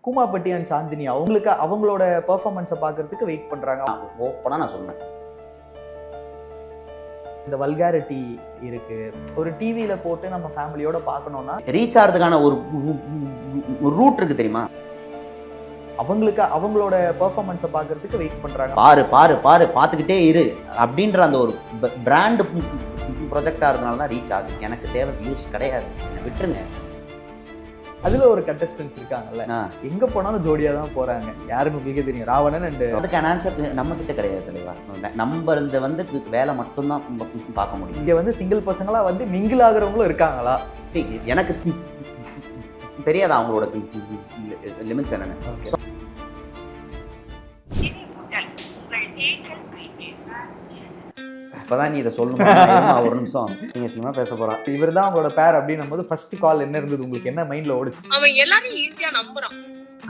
Koomapatti and Chandni அவங்களுக்கு அவங்களோட பெர்ஃபார்மன்ஸை பார்க்கறதுக்கு வெயிட் பண்றாங்க. ஓப்பனா நான் சொல்றேன், இந்த வல்காரிட்டி இருக்கு. ஒரு டிவியில போட்டு நம்ம ஃபேமிலியோட பார்க்கணும்னா ரீச் ஆகிறதுக்கான ஒரு ரூட் இருக்கு தெரியுமா? அவங்களுக்கு அவங்களோட பெர்ஃபார்மன்ஸை பார்க்கறதுக்கு வெயிட் பண்றாங்க. பாரு பாரு பாரு பார்த்துக்கிட்டே இரு அப்படின்ற அந்த ஒரு பிராண்ட் ப்ரொஜெக்டாக இருந்தனால தான் ரீச் ஆகுது. எனக்கு தேவை வியூஸ் கிடையாது, விட்டுருங்க. அதுல ஒரு கண்டஸ்டன்ஸ் இருக்காங்கல்ல, எங்க போனாலும் ஜோடியா தான் போறாங்க. யாருன்னு உங்களுக்கே தெரியும், ராவணன் அண்ட் அதுக்கான ஆன்சர் நம்ம கிட்ட கிடையாது தலைவா. நம்ம இந்த வந்து வேலை மட்டும்தான் பார்க்க முடியும். இங்க வந்து சிங்கிள் பசங்களா வந்து மிங்கிள் ஆகுறவங்களும் இருக்காங்களா? சரி, எனக்கு தெரியாது அவங்களோட லிமிட்ஸ் என்னன்னு. இப்பதான் நீ இதை சொல்லணும். ஒரு நிமிஷம் சிங்கமா பேச போறான். இவர் தான் அவங்களோட பேர் அப்படின்னும் போது ஃபர்ஸ்ட் கால் என்ன இருந்தது உங்களுக்கு? என்ன மைண்ட்ல ஓடுச்சு? அவன் எல்லாரும் ஈஸியா நம்புறான்.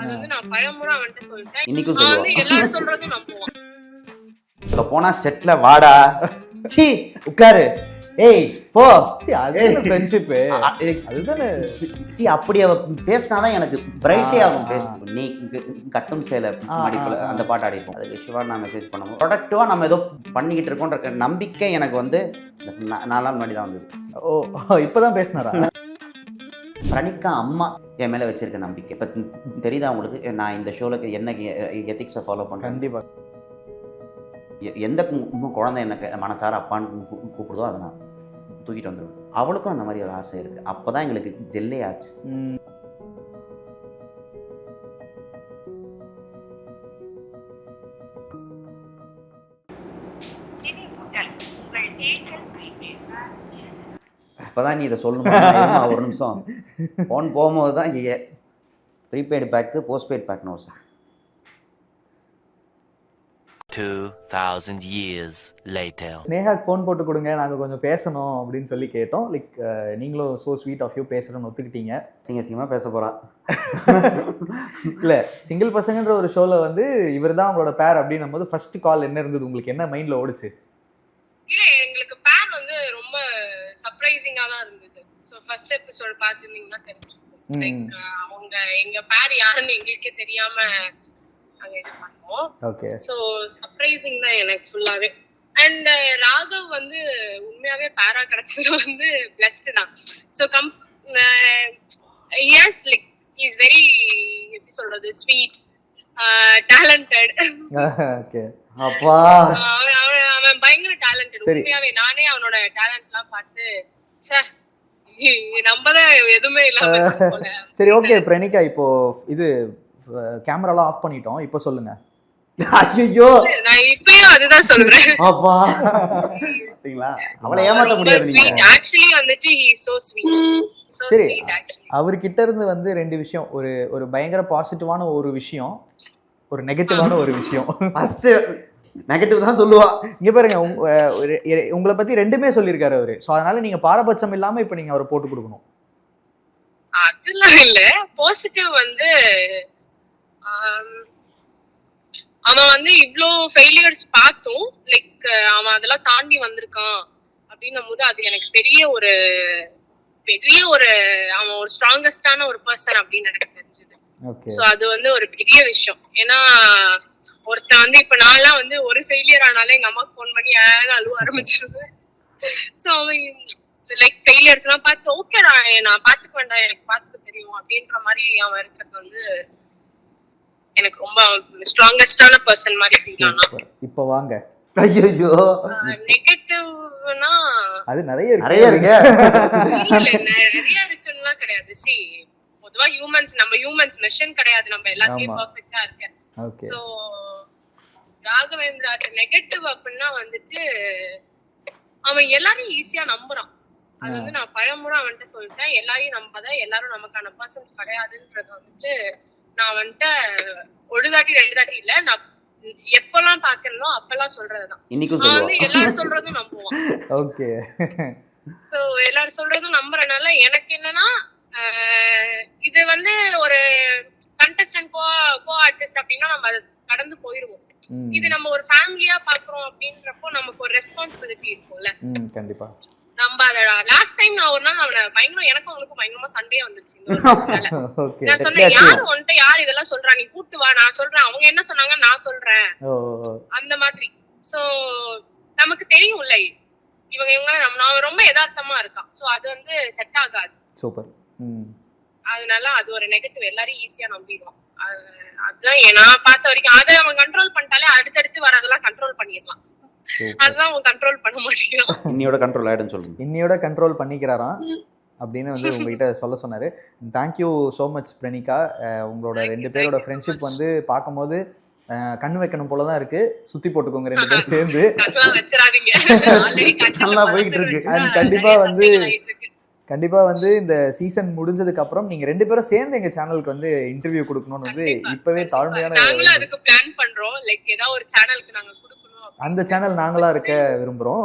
அது வந்து நான் பழமுறை அவன்கிட்ட சொல்லிட்டேன். இன்னைக்கும் அவன் வந்து எல்லாரும் சொல்றதும் நம்புவான். இப்ப போனா செட்ல வாடா, சீ உட்காரு, ஏய் போ, ஃப்ரெண்ட்ஷிப் அதுதானே. சி அப்படி அவ பேசினாதான் எனக்கு பிரைட்டே ஆகும். பேசு நீ கட்டும் சேலை மடிப்புல அந்த பாட்டு ஆடிப்போம். அதுக்கு சிவா நான் மெசேஜ் பண்ணுவோம். ப்ரொடக்டிவா நம்ம ஏதோ பண்ணிக்கிட்டு இருக்கோன்ற நம்பிக்கை எனக்கு வந்து 4 நாள் முன்னாடி தான் வந்தது. ஓ, இப்பதான் பேசினாரா? பிரணிகா அம்மா என் மேல வச்சிருக்க நம்பிக்கை இப்ப தெரியுதா உங்களுக்கு? நான் இந்த ஷோல என்ன எத்திக்ஸை ஃபாலோ பண்றேன். கண்டிப்பா எந்த குழந்தை எனக்கு மனசார அப்பான்னு கூப்பிடுதோ அதை நான் தூக்கிட்டு வந்துடுவேன். அவளுக்கும் அந்த மாதிரி ஒரு ஆசை இருக்கு. அப்பதான் எங்களுக்கு ஜெல்லே ஆச்சு. இப்பதான் நீ இதை சொல்லணும். ஒரு நிமிஷம் ஃபோன் போகும்போது தான் இங்கே ப்ரீபெய்டு பேக்கு போஸ்ட்பெய்டு பேக்னு ஒரு 2000 years later. ஸ்னேகாக்கு ஃபோன் போட்டு கொடுங்க, நாங்கள் கொஞ்சம் பேசணும் அப்படின்னு சொல்லி கேட்டோம். லைக் நீங்களும் ஸோ ஸ்வீட் ஆஃப் யூ பேசணும்னு ஒத்துக்கிட்டீங்க. சிங்கமாக பேச போகிறா. இல்லை, சிங்கிள் பசங்கன்ற ஒரு ஷோவில் வந்து இவர் தான் அவங்களோட பேர் அப்படின்னும் போது ஃபர்ஸ்ட் கால் என்ன இருந்தது உங்களுக்கு? என்ன மைண்டில் ஓடுச்சு? இல்லை, எங்களுக்கு பேர் வந்து ரொம்ப சர்ப்ரைசிங்காக தான் இருந்தது. ஸோ ஃபர்ஸ்ட் எபிசோட் பார்த்துருந்தீங்கன்னா தெரிஞ்சுக்கும். லைக் அவங்க எங்க பேர் யாருன்னு எங்களுக்கே தெரியாம நாங்கள் இது பண்ணோம். ஓகே, ஸோ சர்ப்ரைசிங் தான் எனக்கு ஃபுல்லாகவே. அண்ட் ராகவ் வந்து உண்மையாகவே பேரா கிடைச்சது வந்து பிளஸ்டு தான். So yes, like is very எப்படி சொல்றது, ஸ்வீட், டேலண்டட். ஓகே, அப்பா அவன் பயங்கர டேலண்டட். உண்மையாவே நானே அவனோட டேலண்ட்லாம் பார்த்து சார் நம்மதான் எதுவுமே இல்லாம. சரி, ஓகே பிரணிகா, இப்போ இது கேமராலாம் ஆஃப் பண்ணிட்டோம், இப்போ சொல்லுங்க. ஐயோ, நான் இப்பயும் அதுதான் சொல்றேன். அப்பா பாத்தீங்களா, அவளை ஏமாத்த முடியாது. ஸ்வீட் ஆக்சுவலி வந்துட்டு he is so sweet. சரி, அவர்கிட்ட இருந்து வந்து 2 விஷயம், ஒரு பயங்கர பாசிட்டிவான ஒரு விஷயம், ஒரு நெகட்டிவான ஒரு விஷயம். ஃபர்ஸ்ட் நெகட்டிவ் தான் சொல்லுவா. இங்க பாருங்க, உங்களை பத்தி 2மே சொல்லியிருக்காரு அவரு. ஸோ அதனால நீங்க பாரபட்சம் இல்லாம இப்ப நீங்க அவரை போட்டு கொடுக்கணும். அதெல்லாம் இல்ல, பாசிட்டிவ் வந்து அவன் வந்து இவ்ளோ ஃபெயிலியர்ஸ் பார்த்தும் லைக் அவன் அதெல்லாம் தாண்டி வந்திருக்கான் அப்படின்னும் போது அது எனக்கு பெரிய ஒரு அவன் ஒரு ஸ்ட்ராங்கஸ்டான ஒரு பர்சன் அப்படின்னு எனக்கு தெரிஞ்சது. சோ அது வந்து ஒரு பெரிய விஷயம். ஏன்னா ஒருத்தன் வந்து இப்ப நான்லாம் வந்து ஒரு ஃபெயிலியர் ஆனாலே எங்க அம்மாக்கு ஃபோன் பண்ணி அழுவ ஆரம்பிச்சிருவேன். சோ அவன் லைக் ஃபெயிலியர்ஸ் எல்லாம் பார்த்து ஓகே நான் பாத்துக்க வேண்டாம், எனக்கு பாத்துக்க தெரியும் அப்படின்ற மாதிரி அவன் இருக்கிறது வந்து எனக்கு ரொம்ப ஸ்ட்ராங்கஸ்டான பர்சன் மாதிரி ஃபீல் ஆனா. இப்போ வாங்க, ஐயோ நெகட்டிவ்னா அது நிறைய இருக்கு. நிறைய இருக்குன்னா கிடையாது. சி பொதுவா நம்ம ஹியூமன்ஸ் மெஷின் கிடையாது, நம்ம எல்லாத்தையும் பெர்ஃபெக்ட்டா இருக்க. சோ ராகவேந்திரா நெகட்டிவ் அப்படின்னா வந்துட்டு அவன் எல்லாரும் ஈஸியா நம்புறான். அது வந்து நான் பழமுறை அவன்கிட்ட சொல்லிட்டேன், எல்லாரையும் நம்பாத, எல்லாரும் நமக்கான பர்சன்ஸ் கிடையாதுன்றது வந்துட்டு நான் வந்துட்டு ஒரு தாட்டி 2 தாட்டி இல்ல, நான் எப்பெல்லாம் பாக்குறனோ அப்பெல்லாம் சொல்றதுதான். நான் வந்து எல்லாரும் சொல்றதும் நம்புவான். ஓகே, சோ எல்லாரும் சொல்றதும் நம்புறதுனால எனக்கு என்னன்னா இது வந்து ஒரு கண்டஸ்டன்ட் கோ ஆர்டிஸ்ட் அப்படின்னா நம்ம அதை கடந்து போயிருவோம். இது நம்ம ஒரு ஃபேமிலியா பாக்குறோம் அப்படின்றப்போ நமக்கு ஒரு ரெஸ்பான்சிபிலிட்டி இருக்கும்ல. கண்டிப்பா. நம்பாதடா. லாஸ்ட் டைம் நான் ஒரு நாள் அவனை பயங்கரம் எனக்கும் அவனுக்கும் பயங்கரமா சண்டையே வந்துருச்சு இந்த ஒரு பிரச்சனையில. ஓகே. நான் சொன்னேன் யாரு உன்கிட்ட யார் இதெல்லாம் சொல்றா, நீ கூட்டு வா, நான் சொல்றேன், அவங்க என்ன சொன்னாங்க நான் சொல்றேன், அந்த மாதிரி. சோ நமக்கு தெரியும்ல இவங்க நான் ரொம்ப யதார்த்தமா இருக்கான். சோ அது வந்து செட் ஆகாது. சூப்பர். அதனால அது ஒரு நெகட்டிவ், எல்லாரும் ஈஸியா நம்பிடுவோம். அதுதான் நான் பார்த்த வரைக்கும். அதை அவன் கண்ட்ரோல் பண்ணிட்டாலே அடுத்தடுத்து வரதெல்லாம் கண்ட்ரோல் பண்ணிடலாம். அதுதான் அவன் கண்ட்ரோல் பண்ண மாட்டேங்கிறான். இன்னியோட கண்ட்ரோல் ஆயிடுன்னு சொல்லுங்க. இன்னியோட கண்ட்ரோல் பண்ணிக்கிறாராம் அப்படின்னு வந்து உங்ககிட்ட சொல்ல சொன்னாரு. Thank you so much Praneeka. உங்களோட ரெண்டு பேரோட ஃப்ரெண்ட்ஷிப் வந்து பார்க்கும்போது கண்ணு வைக்கணும் போலதான் இருக்கு. சுத்தி போட்டுக்கோங்க ரெண்டு பேரும் சேர்ந்து. நல்லா போயிட்டு இருக்கு. கண்டிப்பா வந்து இந்த சீசன் முடிஞ்சதுக்கு அப்புறம் நீங்க ரெண்டு பேரும் சேர்ந்து எங்க சேனலுக்கு வந்து இன்டர்வியூ கொடுக்கணும்னு வந்து இப்பவே தாழ்மையான அதுக்கு பிளான் பண்றோம். லைக் ஏதாவது ஒரு சேனலுக்கு நாங்க கொடுக்கணும். அந்த சேனல் நாங்களா இருக்க விரும்புறோம்.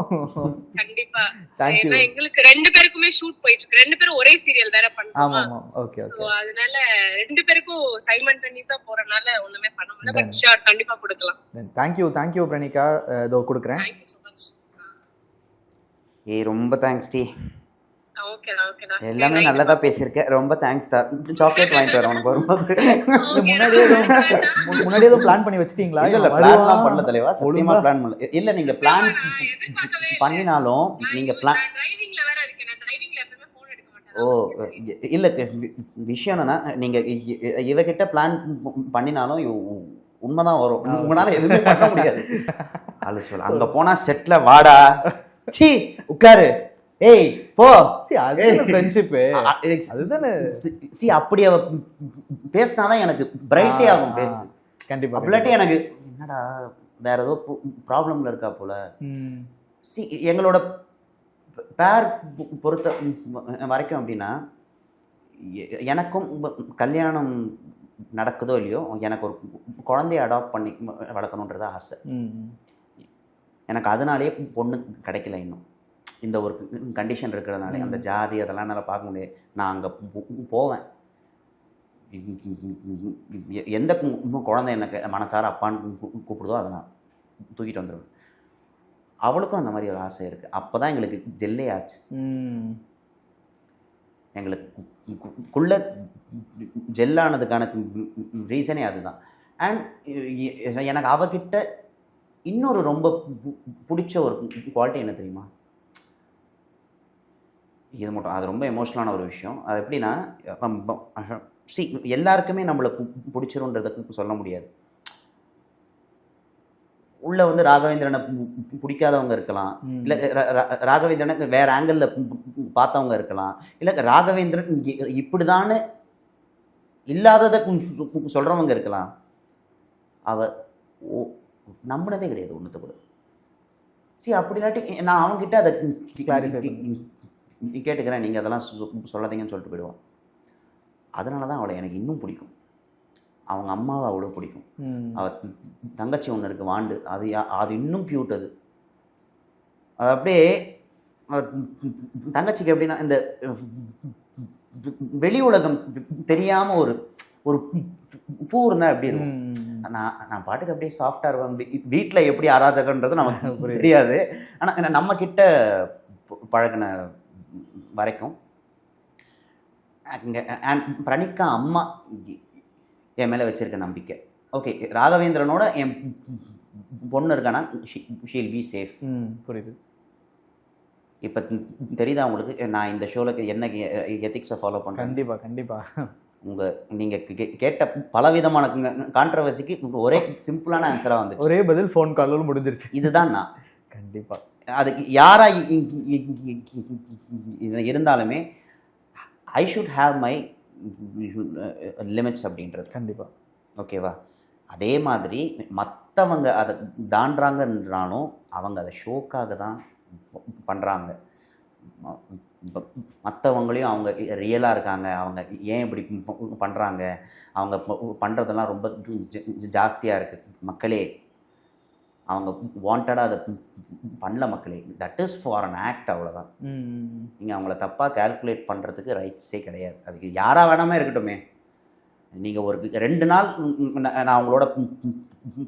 கண்டிப்பா. ஏன்னா எங்களுக்கு ரெண்டு பேருக்குமே ஷூட் போயிட்டு இருக்கு. ரெண்டு பேரும் ஒரே சீரியல் வேற பண்றோம். ஆமா ஆமா. Okay okay. சோ அதனால ரெண்டு பேருக்கும் சைமல்டேனியஸா போறனால ஒண்ணுமே பண்ண முடியல. பட் ஷூர் கண்டிப்பா கொடுக்கலாம். தேங்க்யூ பிரணீகா. இதோ கொடுக்குறேன். Thank you so much. ரொம்ப தேங்க்ஸ் டி. ஓகேடா. எல்லாமே நல்லதா பேசியிருக்க. ரொம்ப தேங்க்ஸ் டா. சாக்லேட் வாங்கிட்டு வரேன் உனக்கு வரும்போது. முன்னாடியே ஏதோ பிளான் பண்ணி வச்சிட்டீங்களா? இல்ல பிளான்லாம் பண்ணல தலைவா. சத்தியமா பிளான் பண்ணல. இல்ல நீங்க பிளான் பண்ணினாலும் நீங்க பிளான் டிரைவிங்ல வேற இருக்கேன். நான் டிரைவிங்ல எப்பவுமே ஃபோன் எடுக்க மாட்டேன். ஓ இல்ல விஷயம் என்னன்னா நீங்க இவகிட்ட பிளான் பண்ணினாலும் உண்மைதான் வரும். உங்களால எதுவுமே பண்ண முடியாது. ஆளு சொல்ல அங்க போனா செட்ல வாடா சீ உட்காரு ஏய் போ ஃப்ரெண்ட்ஷிப் அதுதானே. சி அப்படி அவ பேசினாதான் எனக்கு பிரைட்டே ஆகும் பேசு. கண்டிப்பா. அப்படின்ட்டு எனக்கு என்னடா வேற ஏதோ ப்ராப்ளம்ல இருக்கா போல. சி எங்களோட பேர் பொறுத்த வரைக்கும் அப்படின்னா எனக்கும் கல்யாணம் நடக்குதோ இல்லையோ எனக்கு ஒரு குழந்தைய அடாப்ட் பண்ணி வளர்க்கணுன்றது ஆசை. எனக்கு அதனாலேயே பொண்ணு கிடைக்கல இன்னும். இந்த ஒரு கண்டிஷன் இருக்கிறதுனால அந்த ஜாதி அதெல்லாம் என்னால் பார்க்க முடியாது. நான் அங்கே போவேன். எந்த குழந்தை எனக்கு மனசார அப்பான்னு கூப்பிடுதோ அதை நான் தூக்கிட்டு வந்துடுவேன். அவளுக்கும் அந்த மாதிரி ஒரு ஆசை இருக்குது. அப்போ தான் எங்களுக்கு ஜெல்லே ஆச்சு. எங்களுக்குள்ள ஜெல்லானதுக்கான ரீசனே அதுதான். அண்ட் எனக்கு அவகிட்ட இன்னொரு ரொம்ப பிடிச்ச ஒரு குவாலிட்டி என்ன தெரியுமா? இது மட்டும் அது ரொம்ப எமோஷ்னலான ஒரு விஷயம். அது எப்படின்னா எல்லாருக்குமே நம்மளை பிடிச்சிருன்றதுக்கு சொல்ல முடியாது. உள்ள வந்து ராகவேந்திரனை பிடிக்காதவங்க இருக்கலாம், இல்லை ராகவேந்திரனை வேற ஆங்கிளில் பார்த்தவங்க இருக்கலாம், இல்லை ராகவேந்திரன் இப்படிதான்னு இல்லாததை சொல்கிறவங்க இருக்கலாம். நம்பினதே கிடையாது ஒன்றுத்த கூட. அப்படி இல்லாட்டி நான் அவங்ககிட்ட அதை கேட்டுக்கிறேன், நீங்கள் அதெல்லாம் சொல்லாதீங்கன்னு சொல்லிட்டு போயிடுவான். அதனால தான் அவளை எனக்கு இன்னும் பிடிக்கும். அவங்க அம்மாவை அவ்வளோ பிடிக்கும். அவள் தங்கச்சி ஒன்று இருக்குது வாண்டு, அது இன்னும் க்யூட். அது அப்படியே தங்கச்சிக்கு எப்படின்னா இந்த வெளி உலகம் தெரியாமல் ஒரு ஒரு பூ இருந்தால் எப்படி இருக்கும். நான் பாட்டுக்கு அப்படியே சாஃப்டாக இருப்பேன். வீட்டில் எப்படி அராஜகன்றது நமக்கு தெரியாது. ஆனால் நம்ம கிட்ட பழகின வரைக்கும் பிரணீகா அம்மா என் மேலே வச்சிருக்க நம்பிக்கை. ஓகே, ராகவேந்திரனோட என் பொண்ணு இருக்கானா ஷீல் பி சேஃப். புரியுது. இப்போ தெரியுதா உங்களுக்கு நான் இந்த ஷோவில் என்ன எத்திக்ஸை ஃபாலோ பண்ணுறேன்? கண்டிப்பாக கண்டிப்பாக. நீங்கள் கேட்ட பலவிதமான கான்ட்ரவர்சிக்கு ஒரே சிம்பிளான ஆன்சராக வந்துச்சு. ஒரே பதில் ஃபோன் காலில் முடிஞ்சிருச்சு. இதுதான் நான். கண்டிப்பாக அதுக்கு யாராக இருந்தாலுமே I should have my limits அப்படின்றது. கண்டிப்பாக. ஓகேவா? அதே மாதிரி மற்றவங்க அதை தாண்டாங்கன்றாலும் அவங்க அதை ஷோக்காக தான் பண்ணுறாங்க. மற்றவங்களையும் அவங்க ரியலாக இருக்காங்க, அவங்க ஏன் இப்படி பண்ணுறாங்க, அவங்க பண்ணுறதெல்லாம் ரொம்ப ஜாஸ்தியாக இருக்குது மக்களே, அவங்க வாண்டடாக அதை பண்ணல மக்களே. That is for an act, அவ்வளோதான். நீங்கள் அவங்கள தப்பாக கால்குலேட் பண்ணுறதுக்கு ரைட்ஸே கிடையாது. அதுக்கு யாராக வேணாமே இருக்கட்டுமே, நீங்கள் ஒரு 2 நாள் நான் உங்களோட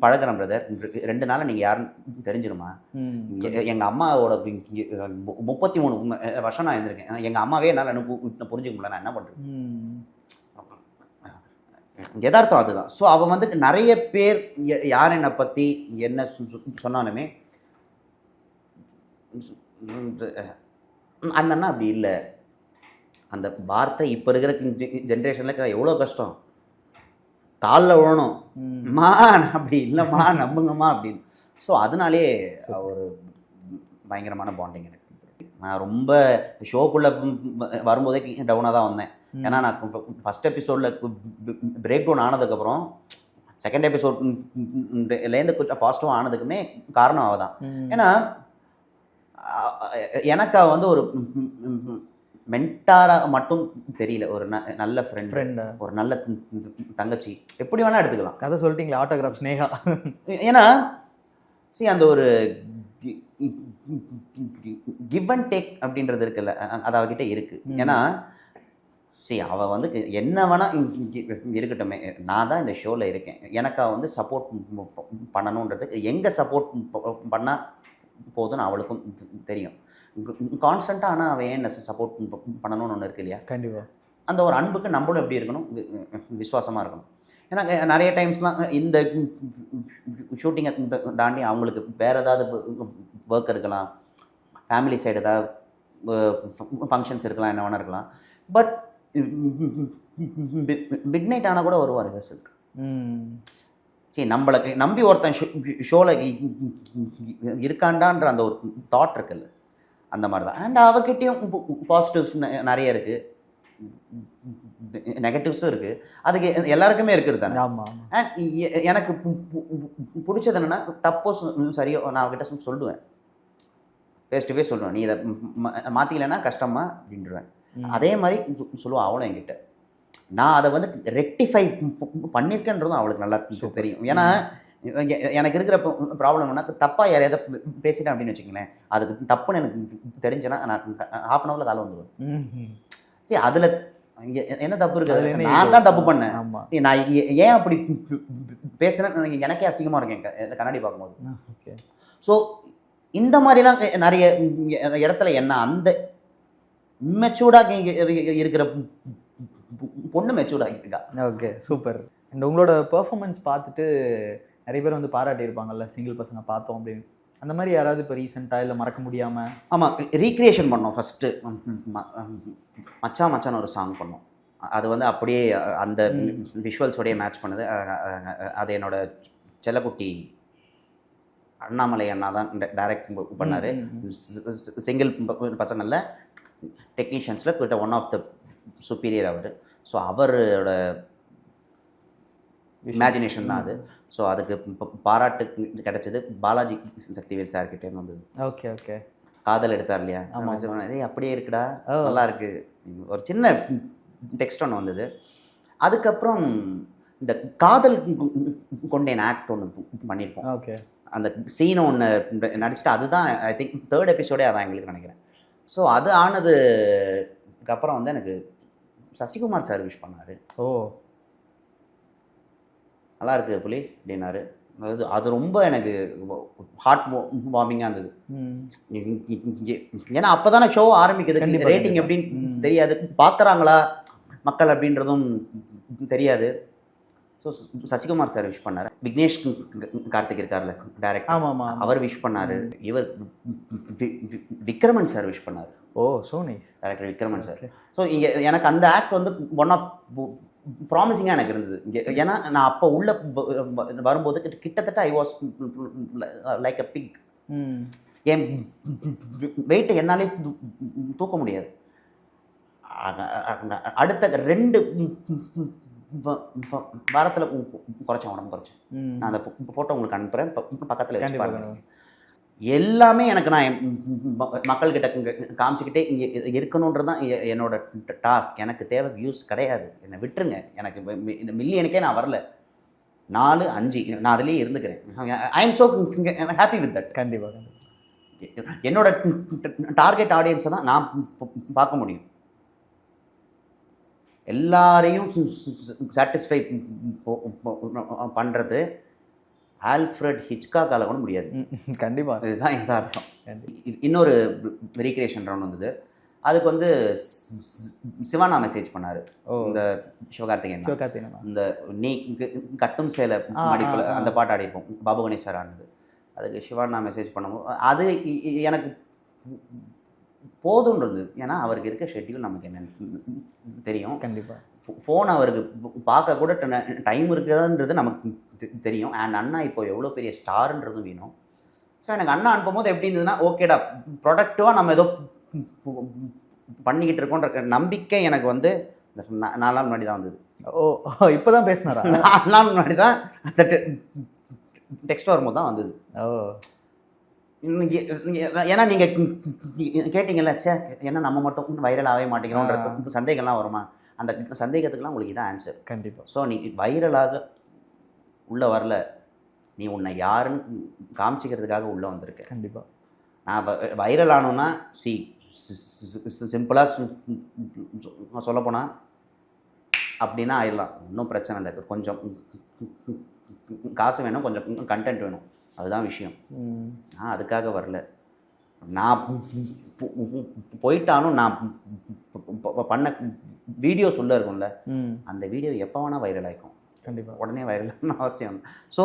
பழகிறேன் பிரதர், 2 நாளில் நீங்கள் யாருன்னு தெரிஞ்சிருமா? எங்கள் அம்மாவோட 33 வருஷம் நான் இருந்திருக்கேன். எங்கள் அம்மாவே என்னால் புரிஞ்சுக்க முடியல. நான் என்ன பண்ணுறேன்? யதார்த்தம் அதுதான். ஸோ அவன் வந்து நிறைய பேர் யார் என்னை பற்றி என்ன சொன்னாலுமே அந்த அண்ணா அப்படி இல்லை. அந்த வார்த்தை இப்போ இருக்கிற ஜென்ரேஷனில் எவ்வளோ கஷ்டம். காலில் விழணும், மா அப்படி இல்லைம்மா நம்புங்கம்மா அப்படின்னு. ஸோ அதனாலே ஒரு பயங்கரமான பாண்டிங் எனக்கு. நான் ரொம்ப ஷோக்குள்ளே வரும்போதே டவுனாக தான் வந்தேன். ஏன்னா நான் ஃபஸ்ட் எபிசோடில் பிரேக் டவுன் ஆனதுக்கப்புறம் செகண்ட் எபிசோட்லேருந்து கொஞ்சம் பாசிட்டிவாக ஆனதுக்குமே காரணம் அவள் தான். ஏன்னா எனக்கு அவள் வந்து ஒரு மென்டாராக மட்டும் தெரியல, ஒரு நல்ல ஃப்ரெண்ட், ஒரு நல்ல தங்கச்சி, எப்படி வேணால் எடுத்துக்கலாம். அதை சொல்லிட்டீங்களா, ஆட்டோகிராஃப் ஸ்னேகா. ஏன்னா அந்த ஒரு கிவ் அண்ட் டேக் அப்படின்றது இருக்குல்ல, அது அவகிட்ட இருக்குது. ஏன்னா அவள் வந்து என்ன வேணால் இருக்கட்டுமே, நான் தான் இந்த ஷோவில் இருக்கேன், எனக்கு அவள் வந்து சப்போர்ட் பண்ணணுன்றதுக்கு எங்கே சப்போர்ட் பண்ணால் போதும்னு அவளுக்கும் தெரியும். கான்ஸ்டண்ட்டாக ஆனால் அவன் ஏன் சப்போர்ட் பண்ணணும்னு ஒன்று இருக்கு இல்லையா? கண்டிப்பாக. அந்த ஒரு அன்புக்கு நம்மளும் எப்படி இருக்கணும், விசுவாசமாக இருக்கணும். ஏன்னா நிறைய டைம்ஸ்லாம் இந்த ஷூட்டிங்கை தாண்டி அவங்களுக்கு வேறு ஏதாவது ஒர்க் இருக்கலாம், ஃபேமிலி சைடு ஏதாவது ஃபங்க்ஷன்ஸ் இருக்கலாம், என்ன வேணா இருக்கலாம். பட் மிட் நைட் ஆனால் கூட வருவார் ரிஹர்சலுக்கு. நம்மளை நம்பி ஒருத்தன் ஷோவில் இருக்காண்டான்ற அந்த ஒரு தாட் இருக்குல்ல, அந்த மாதிரி தான். அண்ட் அவகிட்டையும் பாசிட்டிவ்ஸ் நிறைய இருக்குது, நெகட்டிவ்ஸும் இருக்குது. அதுக்கு எல்லாருக்குமே இருக்குது தானே. அண்ட் எனக்கு பிடிச்சது என்னென்னா, தப்போ சரியோ நான் அவகிட்ட சொல்லுவேன், ஃபேஸ் டு ஃபேஸ் சொல்லுவேன், நீ இதை மாற்றிக்கலைன்னா கஷ்டமா அப்படின்ட்டுருவேன். அதே மாதிரி சொல்லுவாள் அவளும் என்கிட்ட. நான் அதை வந்து ரெக்டிஃபை பண்ணியிருக்கேன்றதும் அவளுக்கு நல்லா தெரியும். ஏன்னா எனக்கு இருக்கிற ப்ராப்ளம் என்ன, தப்பாக யாரையாவது பேசிட்டேன் அப்படின்னு வச்சுக்கங்களேன், அதுக்கு தப்புன்னு எனக்கு தெரிஞ்சேன்னா நான் ½ அன் ஹவரில் காலை வந்துடுவேன். அதில் என்ன தப்பு இருக்குது, நான் தான் தப்பு பண்ணேன், நான் ஏன் அப்படி பேசுகிறேன், எனக்கே அசிங்கமாக இருக்கேன் கண்ணாடி பார்க்கும்போது. ஸோ இந்த மாதிரிலாம் நிறைய இடத்துல என்ன அந்த மெச்சூர்டாக இருக்கிற பொண்ணு மெச்சூர்டாக இருக்கா. Okay, super. அண்ட் உங்களோட பெர்ஃபார்மன்ஸ் பார்த்துட்டு நிறைய பேர் வந்து பாராட்டியிருப்பாங்கல்ல, சிங்கிள் பசங்க பார்த்தோம் அப்படின்னு. அந்த மாதிரி யாராவது இப்போ ரீசெண்டாக இல்லை மறக்க முடியாமல்? ஆமாம், ரீக்ரியேஷன் பண்ணோம். ஃபஸ்ட்டு மச்சான் மச்சான் ஒரு சாங் பண்ணோம். அது வந்து அப்படியே அந்த விஷுவல்ஸோடையே மேட்ச் பண்ணுது. அது என்னோட செல்லக்குட்டி அண்ணாமலை அண்ணா தான் டைரக்ட் பண்ணார். சிங்கிள் பசங்களில் டெக்னீஷியன்ஸில் கிட்ட ஒன் ஆஃப் த சுப்பீரியர் அவர். ஸோ அவரோட இமேஜினேஷன் தான் அது. ஸோ அதுக்கு பாராட்டு கிடைச்சது பாலாஜி சக்திவேல் சார்கிட்டேருந்து வந்தது. Okay okay. காதல் எடுத்தார் இல்லையா, அப்படியே இருக்குடா, நல்லா இருக்கு, ஒரு சின்ன டெக்ஸ்ட் ஒன்று வந்தது. அதுக்கப்புறம் இந்த காதல் கொண்டேன் ஆக்ட் ஒன்று பண்ணியிருப்போம். ஓகே. அந்த சீனை ஒன்று நடிச்சுட்டு அதுதான் ஐ திங்க் 3rd எபிசோடே அதான் எங்களுக்கு நினைக்கிறேன். ஸோ அது ஆனதுக்கப்புறம் வந்து எனக்கு சசிகுமார் சார் விஷ் பண்ணார். ஓ, நல்லா இருக்கு புலி அப்படின்னாரு. அது ரொம்ப எனக்கு ஹார்ட் வார்மிங்காக இருந்தது. ஏன்னா அப்போ தானே ஷோ ஆரம்பிக்குது, ரேட்டிங் எப்படின்னு தெரியாது, பார்க்குறாங்களா மக்கள் அப்படின்றதும் தெரியாது. ஸோ சசிகுமார் சார் விஷ் பண்ணார். விக்னேஷ் கார்த்திக் இருக்கார்ல டைரக்டர், அவர் விஷ் பண்ணார். இவர் விக்ரமன் சார் விஷ் பண்ணார். Oh, so nice. Director Vikraman sir. So இங்கே எனக்கு அந்த ஆக்ட் வந்து ஒன் ஆஃப் ப்ராமிசிங்காக எனக்கு இருந்தது. ஏன்னா நான் அப்போ உள்ளே வரும்போது கிட்டத்தட்ட I was like a pig. என் வெயிட்டை என்னாலே தூக்க முடியாது. அடுத்த 2 வாரத்தில் குறைச்சேன், உடம்பு குறைச்சேன். நான் அந்த ஃபோட்டோ உங்களுக்கு அனுப்புகிறேன், பக்கத்தில் வச்சு பாருங்க. எல்லாமே எனக்கு நான் மக்கள்கிட்ட காமிச்சிக்கிட்டே இங்கே இருக்கணுன்றது தான் என்னோட டாஸ்க். எனக்கு தேவை வியூஸ் கிடையாது, என்னை விட்டுருங்க. எனக்கு இந்த மில்லியனுக்கே நான் வரல, 4, 5 நான் அதுலேயே இருந்துக்கிறேன். I am so happy with that. கண்டிப்பாக. என்னோட டார்கெட் ஆடியன்ஸை தான் நான் பார்க்க முடியும். எல்லாரையும் சாட்டிஸ்ஃபை பண்ணுறது ஆல்ஃப்ரட் ஹிச்காக்கால கூட முடியாது. கண்டிப்பாக இதுதான் யதார்த்தம். இன்னொரு ரீக்ரியேஷன் ரவுண்ட் வந்தது. அதுக்கு வந்து சிவானா மெசேஜ் பண்ணார். இந்த சிவகார்த்திகேயன் இந்த நீ கட்டும் சேலை மடிப்பில் அந்த பாட்டு ஆடிருப்போம், பாபு கணேஷ் சார் ஆனது. அதுக்கு சிவானா மெசேஜ் பண்ணும்போது அது எனக்கு போதுன்றது. ஏன்னா அவருக்கு இருக்க ஷெட்யூல் நமக்கு என்னன்னு தெரியும். கண்டிப்பாக ஃபோன் அவருக்கு பார்க்க கூட டைம் இருக்குதுன்றது நமக்கு தெரியும். அண்ட் அண்ணா இப்போ எவ்வளோ பெரிய ஸ்டார்ன்றதும் வேணும். ஸோ எனக்கு அண்ணா அனுப்பும்போது எப்படி இருந்ததுன்னா, ஓகேடா ப்ரொடக்டிவாக நம்ம ஏதோ பண்ணிக்கிட்டு இருக்கோன்ற நம்பிக்கை எனக்கு வந்து 4 நாள் முன்னாடி தான் வந்தது. இப்போ தான் பேசினாரா? 4 நாள் முன்னாடி தான் அந்த டெக்ஸ்ட் வரும்போது தான் வந்தது. ஏன்னா நீங்கள் கேட்டிங்கல்ல, சே என்ன நம்ம மட்டும் வைரல் ஆகவே மாட்டேங்கிறோன்ற சந்தேகம்லாம் வருமா? அந்த சந்தேகத்துக்குலாம் உங்களுக்கு இதான் ஆன்சர். கண்டிப்பாக. ஸோ நீ வைரலாக உள்ளே வரல, நீ உன்னை யாருன்னு காமிச்சிக்கிறதுக்காக உள்ளே வந்திருக்க. கண்டிப்பாக. நான் வைரல் ஆனோன்னா சிம்பிளாக சொல்லப்போனால் அப்படின்னா ஆயிடலாம், ஒன்றும் பிரச்சனை இல்லை. கொஞ்சம் காசு வேணும், கொஞ்சம் கண்டென்ட் வேணும், அதுதான் விஷயம். நான் அதுக்காக வரல. நான் போயிட்டாலும் நான் பண்ண வீடியோஸ் உள்ள இருக்கும்ல, அந்த வீடியோ எப்போ வேணால் வைரல் ஆகிக்கும். கண்டிப்பாக. உடனே வைரலான அவசியம். ஸோ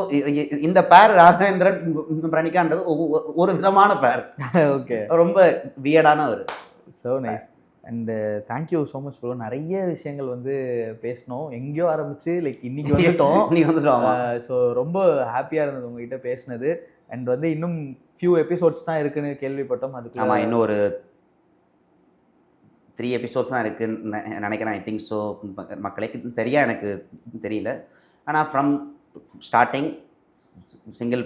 இந்த பேர் ராகவேந்திரன் பிரணிகான்றது ஒரு விதமான பேர். ஓகே, ரொம்ப வியர்டான ஒரு. So nice. And thank you so much bro. நிறைய விஷயங்கள் வந்து பேசணும், எங்கேயோ ஆரம்பிச்சு லைக் இன்னைக்கு வந்துட்டோம். இன்னைக்கு வந்துட்டோம். ஸோ ரொம்ப ஹாப்பியாக இருந்தது உங்ககிட்ட பேசினது. அண்ட் வந்து இன்னும் ஃபியூ எபிசோட்ஸ் தான் இருக்குன்னு கேள்விப்பட்டோம். அதுக்கு ஆமாம், இன்னும் ஒரு 3 எபிசோட்ஸ் தான் இருக்குன்னு நினைக்கிறேன். I think so. மக்களே சரியாக எனக்கு தெரியல. ஆனால் ஃப்ரம் ஸ்டார்டிங் சிங்கிள்